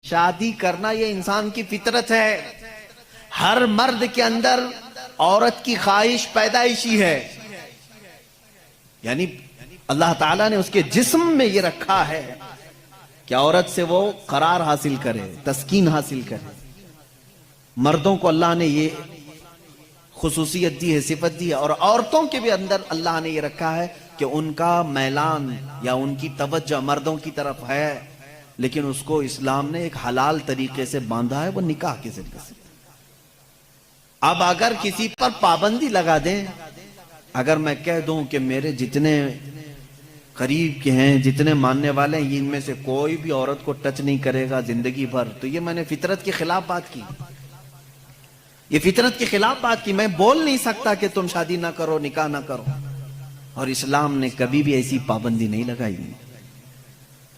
شادی کرنا یہ انسان کی فطرت ہے. ہر مرد کے اندر عورت کی خواہش پیدائشی ہے. یعنی اللہ تعالیٰ نے اس کے جسم میں یہ رکھا ہے کہ عورت سے وہ قرار حاصل کرے، تسکین حاصل کرے. مردوں کو اللہ نے یہ خصوصیت دی ہے، صفت دی ہے، اور عورتوں کے بھی اندر اللہ نے یہ رکھا ہے کہ ان کا میلان یا ان کی توجہ مردوں کی طرف ہے، لیکن اس کو اسلام نے ایک حلال طریقے سے باندھا ہے، وہ نکاح کے ذریعے سے. اب اگر کسی پر پابندی لگا دیں، اگر میں کہہ دوں کہ میرے جتنے قریب کے ہیں، جتنے ماننے والے ہیں، ان میں سے کوئی بھی عورت کو ٹچ نہیں کرے گا زندگی بھر، تو یہ میں نے فطرت کے خلاف بات کی. یہ فطرت کے خلاف بات کی. میں بول نہیں سکتا کہ تم شادی نہ کرو، نکاح نہ کرو، اور اسلام نے کبھی بھی ایسی پابندی نہیں لگائی.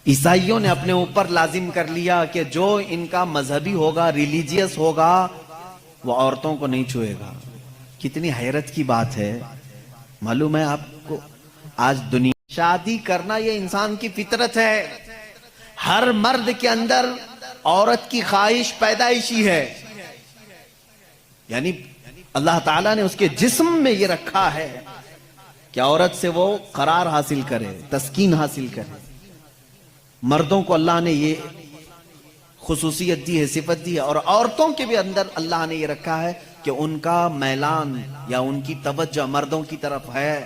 عیسائیوں نے اپنے اوپر لازم کر لیا کہ جو ان کا مذہبی ہوگا، ریلیجیس ہوگا، وہ عورتوں کو نہیں چھوئے گا. کتنی حیرت کی بات ہے. معلوم ہے آپ کو آج دنیا شادی کرنا یہ انسان کی فطرت ہے. ہر مرد کے اندر عورت کی خواہش پیدائشی ہے. یعنی اللہ تعالیٰ نے اس کے جسم میں یہ رکھا ہے کہ عورت سے وہ قرار حاصل کرے، تسکین حاصل کرے. مردوں کو اللہ نے یہ خصوصیت دی ہے، صفت دی ہے، اور عورتوں کے بھی اندر اللہ نے یہ رکھا ہے کہ ان کا میلان یا ان کی توجہ مردوں کی طرف ہے،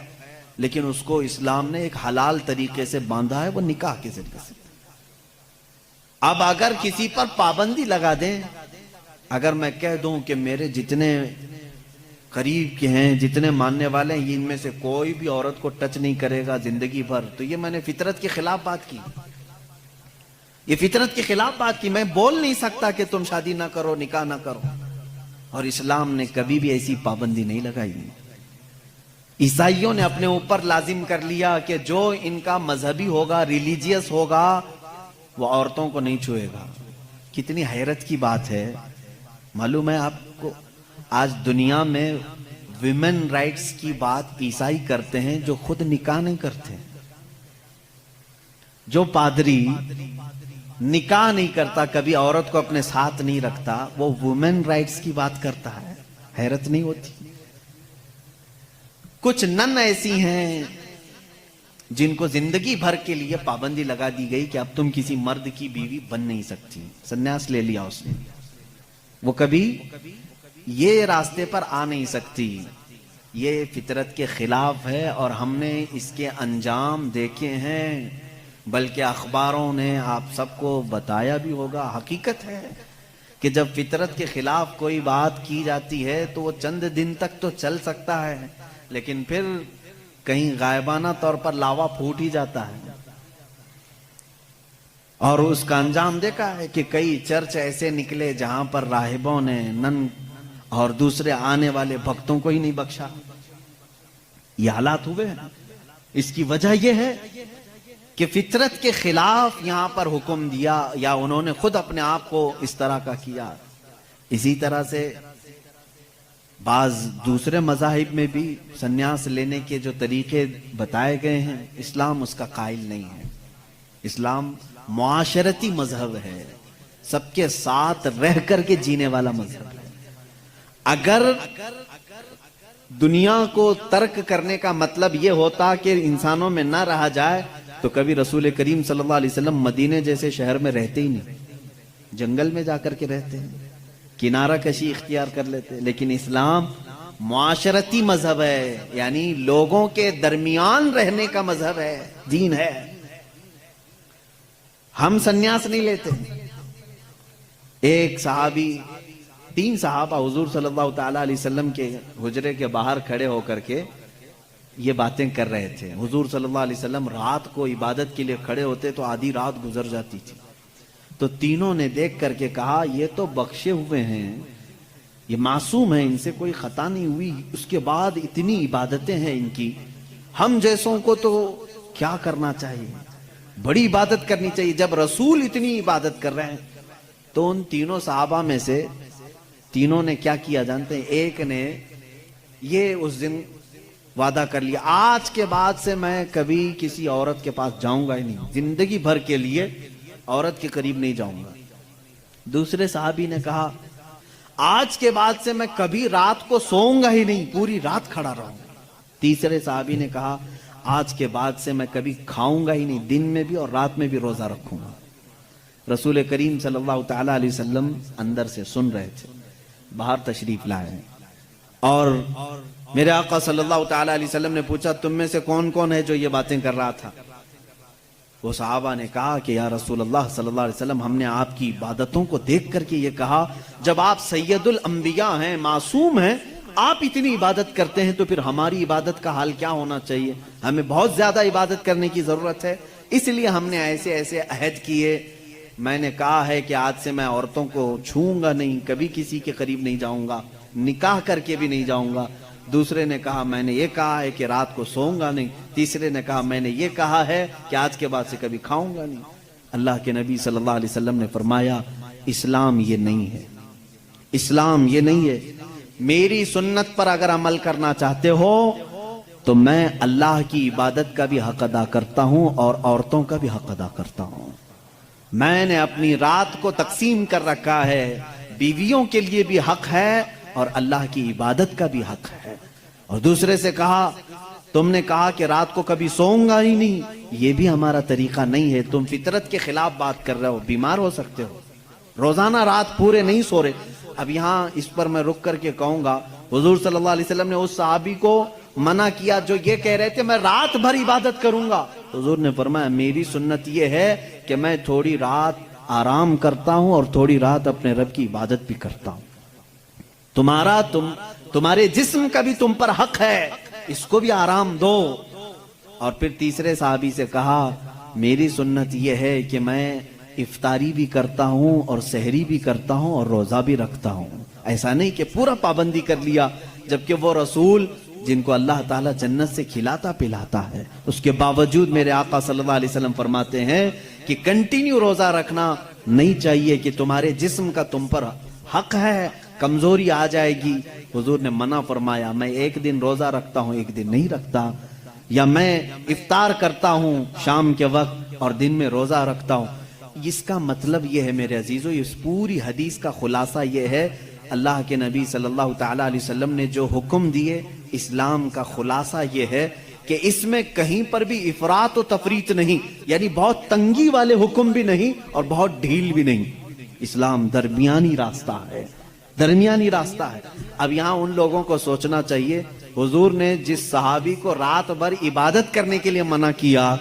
لیکن اس کو اسلام نے ایک حلال طریقے سے باندھا ہے، وہ نکاح کے ذریعے سے. اب اگر کسی پر پابندی لگا دیں، اگر میں کہہ دوں کہ میرے جتنے قریب کے ہیں، جتنے ماننے والے ہیں، ان میں سے کوئی بھی عورت کو ٹچ نہیں کرے گا زندگی بھر، تو یہ میں نے فطرت کے خلاف بات کی. یہ فطرت کے خلاف بات کی. میں بول نہیں سکتا کہ تم شادی نہ کرو، نکاح نہ کرو، اور اسلام نے کبھی بھی ایسی پابندی نہیں لگائی. عیسائیوں نے اپنے اوپر لازم کر لیا کہ جو ان کا مذہبی ہوگا، ریلیجیس ہوگا، وہ عورتوں کو نہیں چھوئے گا. کتنی حیرت کی بات ہے. معلوم ہے آپ کو آج دنیا میں ویمن رائٹس کی بات عیسائی کرتے ہیں جو خود نکاح نہیں کرتے. جو پادری نکاح نہیں کرتا، کبھی عورت کو اپنے ساتھ نہیں رکھتا، وہ وومن رائٹس کی بات کرتا ہے. حیرت نہیں ہوتی؟ کچھ نن ایسی ہیں جن کو زندگی بھر کے لیے پابندی لگا دی گئی کہ اب تم کسی مرد کی بیوی بن نہیں سکتی. سنیاس لے لیا اس نے، وہ کبھی یہ راستے پر آ نہیں سکتی. یہ فطرت کے خلاف ہے، اور ہم نے اس کے انجام دیکھے ہیں، بلکہ اخباروں نے آپ سب کو بتایا بھی ہوگا. حقیقت ہے کہ جب فطرت کے خلاف کوئی بات کی جاتی ہے تو وہ چند دن تک تو چل سکتا ہے، لیکن پھر کہیں غائبانہ طور پر لاوا پھوٹ ہی جاتا ہے. اور اس کا انجام دیکھا ہے کہ کئی چرچ ایسے نکلے جہاں پر راہبوں نے نن اور دوسرے آنے والے بھکتوں کو ہی نہیں بخشا. یہ حالات ہوئے ہیں. اس کی وجہ یہ ہے کہ فطرت کے خلاف یہاں پر حکم دیا، یا انہوں نے خود اپنے آپ کو اس طرح کا کیا. اسی طرح سے بعض دوسرے مذاہب میں بھی سنیاس لینے کے جو طریقے بتائے گئے ہیں، اسلام اس کا قائل نہیں ہے. اسلام معاشرتی مذہب ہے، سب کے ساتھ رہ کر کے جینے والا مذہب ہے. اگر دنیا کو ترک کرنے کا مطلب یہ ہوتا کہ انسانوں میں نہ رہا جائے، تو کبھی رسول کریم صلی اللہ علیہ وسلم مدینے جیسے شہر میں رہتے ہی نہیں، جنگل میں جا کر کے رہتے ہیں، کنارہ کشی اختیار کر لیتے. لیکن اسلام معاشرتی مذہب ہے، یعنی لوگوں کے درمیان رہنے کا مذہب ہے، دین ہے. ہم سنیاس نہیں لیتے. ایک صحابی، 3 صحابہ حضور صلی اللہ تعالی علیہ وسلم کے حجرے کے باہر کھڑے ہو کر کے یہ باتیں کر رہے تھے. حضور صلی اللہ علیہ وسلم رات کو عبادت کے لیے کھڑے ہوتے تو آدھی رات گزر جاتی تھی. تو تینوں نے دیکھ کر کے کہا یہ تو بخشے ہوئے ہیں، یہ معصوم ہیں، ان سے کوئی خطا نہیں ہوئی، اس کے بعد اتنی عبادتیں ہیں ان کی، ہم جیسوں کو تو کیا کرنا چاہیے، بڑی عبادت کرنی چاہیے. جب رسول اتنی عبادت کر رہے ہیں، تو ان تینوں صحابہ میں سے تینوں نے کیا کیا جانتے ہیں؟ ایک نے یہ اس دن وعدہ کر لیا، آج کے بعد سے میں کبھی کسی عورت کے پاس جاؤں گا ہی نہیں، زندگی بھر کے لیے عورت کے قریب نہیں جاؤں گا. دوسرے صحابی نے کہا آج کے بعد سے میں کبھی رات کو سوؤں گا ہی نہیں, پوری رات کھڑا رہوں گا. تیسرے صحابی نے کہا آج کے بعد سے میں کبھی کھاؤں گا ہی نہیں, دن میں بھی اور رات میں بھی روزہ رکھوں گا. رسول کریم صلی اللہ تعالی علیہ وسلم اندر سے سن رہے تھے, باہر تشریف لائے ہیں, اور میرے آقا صلی اللہ تعالی علیہ وسلم نے پوچھا تم میں سے کون کون ہے جو یہ باتیں کر رہا تھا؟ وہ صحابہ نے کہا کہ یا رسول اللہ صلی اللہ علیہ وسلم, ہم نے آپ کی عبادتوں کو دیکھ کر کے یہ کہا جب آپ سید الانبیاء ہیں, معصوم ہیں, آپ اتنی عبادت کرتے ہیں تو پھر ہماری عبادت کا حال کیا ہونا چاہیے؟ ہمیں بہت زیادہ عبادت کرنے کی ضرورت ہے, اس لیے ہم نے ایسے ایسے عہد کیے. میں نے کہا ہے کہ آج سے میں عورتوں کو چھوؤں گا نہیں, کبھی کسی کے قریب نہیں جاؤں گا, نکاح کر کے بھی نہیں جاؤں گا. دوسرے نے کہا میں نے یہ کہا ہے کہ رات کو سوؤں گا نہیں. تیسرے نے کہا میں نے یہ کہا ہے کہ آج کے بعد سے کبھی کھاؤں گا نہیں. اللہ کے نبی صلی اللہ علیہ وسلم نے فرمایا اسلام یہ نہیں ہے, اسلام یہ نہیں ہے. میری سنت پر اگر عمل کرنا چاہتے ہو تو میں اللہ کی عبادت کا بھی حق ادا کرتا ہوں اور عورتوں کا بھی حق ادا کرتا ہوں. میں نے اپنی رات کو تقسیم کر رکھا ہے, بیویوں کے لیے بھی حق ہے اور اللہ کی عبادت کا بھی حق ہے. اور دوسرے سے کہا تم نے کہا کہ رات کو کبھی سوؤں گا ہی نہیں, یہ بھی ہمارا طریقہ نہیں ہے, تم فطرت کے خلاف بات کر رہے ہو, بیمار ہو سکتے ہو, روزانہ رات پورے نہیں سو رہے. اب یہاں اس پر میں رک کر کے کہوں گا حضور صلی اللہ علیہ وسلم نے اس صحابی کو منع کیا جو یہ کہہ رہے تھے میں رات بھر عبادت کروں گا. حضور نے فرمایا میری سنت یہ ہے کہ میں تھوڑی رات آرام کرتا ہوں اور تھوڑی رات اپنے رب کی عبادت بھی کرتا ہوں. تمہارے جسم کا بھی تم پر حق ہے, اس کو بھی آرام دو. اور پھر تیسرے صحابی سے کہا میری سنت یہ ہے کہ میں افطاری بھی کرتا ہوں اور سحری بھی کرتا ہوں اور روزہ بھی رکھتا ہوں. ایسا نہیں کہ پورا پابندی کر لیا, جبکہ وہ رسول جن کو اللہ تعالیٰ جنت سے کھلاتا پلاتا ہے, اس کے باوجود میرے آقا صلی اللہ علیہ وسلم فرماتے ہیں کہ کنٹینیو روزہ رکھنا نہیں چاہیے, کہ تمہارے جسم کا تم پر حق ہے, کمزوری آ جائے گی. حضور نے منع فرمایا میں ایک دن روزہ رکھتا ہوں ایک دن نہیں رکھتا, یا میں افطار کرتا ہوں شام کے وقت اور دن میں روزہ رکھتا ہوں. اس کا مطلب یہ ہے میرے عزیزو, اس پوری حدیث کا خلاصہ یہ ہے اللہ کے نبی صلی اللہ تعالی علیہ وسلم نے جو حکم دیے, اسلام کا خلاصہ یہ ہے کہ اس میں کہیں پر بھی افراط و تفریط نہیں, یعنی بہت تنگی والے حکم بھی نہیں اور بہت ڈھیل بھی نہیں. اسلام درمیانی راستہ ہے, درمیانی راستہ ہے. اب یہاں ان لوگوں کو سوچنا چاہیے حضور نے جس صحابی کو رات بھر عبادت کرنے کے لیے منع کیا,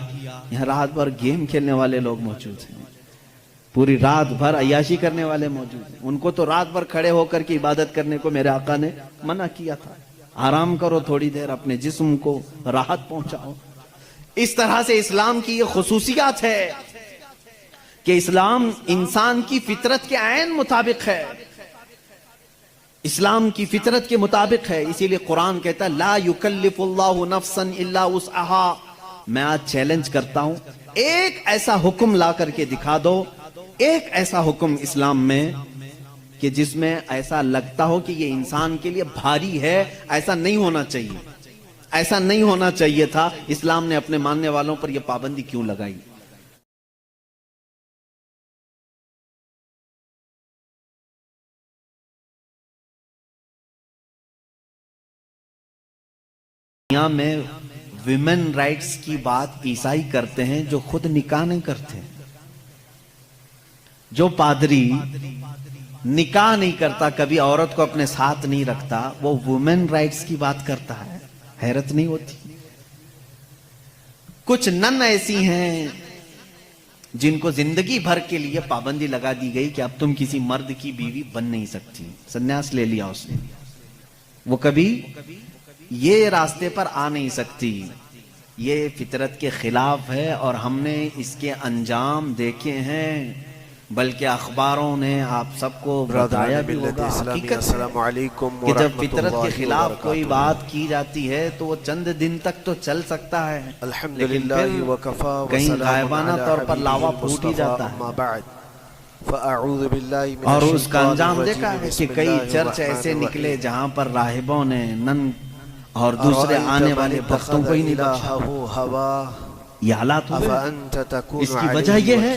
یہاں رات بھر گیم کھیلنے والے لوگ موجود ہیں, پوری رات بھر عیاشی کرنے والے موجود ہیں. ان کو تو رات بھر کھڑے ہو کر کے عبادت کرنے کو میرے آقا نے منع کیا تھا. آرام کرو تھوڑی دیر, اپنے جسم کو راحت پہنچاؤ. اس طرح سے اسلام کی یہ خصوصیات ہے کہ اسلام انسان کی فطرت کے عین مطابق ہے, اسلام کی فطرت کے مطابق ہے. اسی لیے قرآن کہتا ہے لا یکلف اللہ نفسا الا وسعها. میں آج چیلنج کرتا ہوں, ایک ایسا حکم لا کر کے دکھا دو, ایک ایسا حکم اسلام میں کہ جس میں ایسا لگتا ہو کہ یہ انسان کے لیے بھاری ہے. ایسا نہیں ہونا چاہیے, ایسا نہیں ہونا چاہیے تھا. اسلام نے اپنے ماننے والوں پر یہ پابندی کیوں لگائی؟ دنیا میں ویمن رائٹس کی بات عیسائی کرتے ہیں جو خود نکاح نہیں کرتے. جو پادری نکاح نہیں کرتا, کبھی عورت کو اپنے ساتھ نہیں رکھتا, وہ وومن رائٹس کی بات کرتا ہے. حیرت نہیں ہوتی؟ کچھ نن ایسی ہیں جن کو زندگی بھر کے لیے پابندی لگا دی گئی کہ اب تم کسی مرد کی بیوی بن نہیں سکتی. سنیاس لے لیا اس نے, وہ کبھی یہ راستے پر آ نہیں سکتی. یہ فطرت کے خلاف ہے اور ہم نے اس کے انجام دیکھے ہیں, بلکہ اخباروں نے آپ سب کو بتایا بھی ہوگا. حقیقت کہ جب فطرت کے خلاف کوئی بات کی جاتی ہے تو وہ چند دن تک تو چل سکتا ہے, لیکن پھر کہیں غائبانہ طور پر لاوا پھوٹ ہی جاتا ہے. اور اس کا انجام دیکھا ہے کہ کئی چرچ ایسے نکلے جہاں پر راہبوں نے نن اور دوسرے آنے والے بختوں کو ہی نہیں بخشا. یہ حالات ہوئے. اس کی وجہ یہ ہے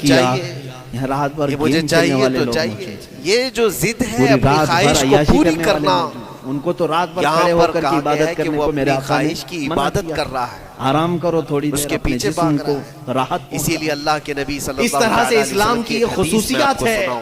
کیا چاہیے، یہاں رات بھر یہ مجھے گیم کھیلنے چاہیے والے تو لوگ چاہیے، مجھے یہ جو ضد ہے پوری اپنی رات بھر خواہش کو عیاشی پوری کرنے والے کرنا، لوگ، ان کو تو رات بھر یہاں کھڑے ہو پر کر کے کہا گیا ہے عبادت کہ کرنے وہ کو میرے اپنی آقا نے خواہش کی منع عبادت کیا۔ کر رہا ہے، آرام کرو تھوڑی اس دیر کے اپنے پیچھے جسم بھاگ کو رہا ہے۔ راحت اسی پہنچاؤ۔ لیے اللہ کے نبی صلی اس اللہ طرح سے علیہ اسلام وسلم کی ایک یہ حدیث میں خصوصیات آپ کو ہے سناؤں۔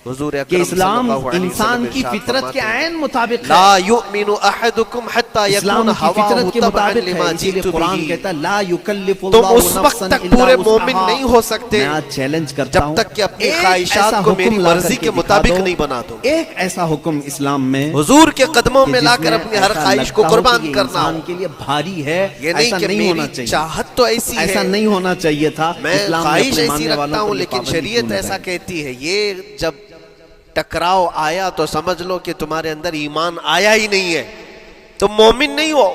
حضور کہ اکرم صلی اسلام اللہ علیہ وسلم انسان کی ارشاد فطرت کے فرماتے ہیں، عین مطابق ہے۔ لا یؤمن احدکم حتی حتی اسلام یکون کی فطرت کے ہواہ مطابق تبعا ہے، لما اسی لیے جئت قرآن بہ. کہتا ہے لا یکلف تم اللہ اس وقت نفسا تک الا پورے وسعہا. مومن نہیں ہو سکتے میں آج چیلنج کرتا جب ہوں تک کہ اپنی ایک خواہشات ایسا کو حکم میری لا کر مرضی کے دکھا مطابق دو، نہیں بنا دو. ایک ایسا حکم اسلام میں حضور کے قدموں کہ میں جس لا کر میں اپنی ہر ایسا خواہش کو لگتا ہو کہ قربان یہ کرنا ہو. انسان کے لیے بھاری ہے، یہ نہیں ایسا کہ نہیں ہونا میری چاہیے، چاہت تو ایسی ایسا ہے، نہیں ہونا چاہیے تھا. میں اسلام نے خواہش اپنے ایسی ماننے رکھتا والوں ہوں پر یہ لیکن پابندی شریعت کیوں ایسا لگائی؟ کہتی ہے. یہ جب ٹکراؤ آیا تو سمجھ لو کہ تمہارے اندر ایمان آیا ہی نہیں ہے، تم مومن نہیں ہو.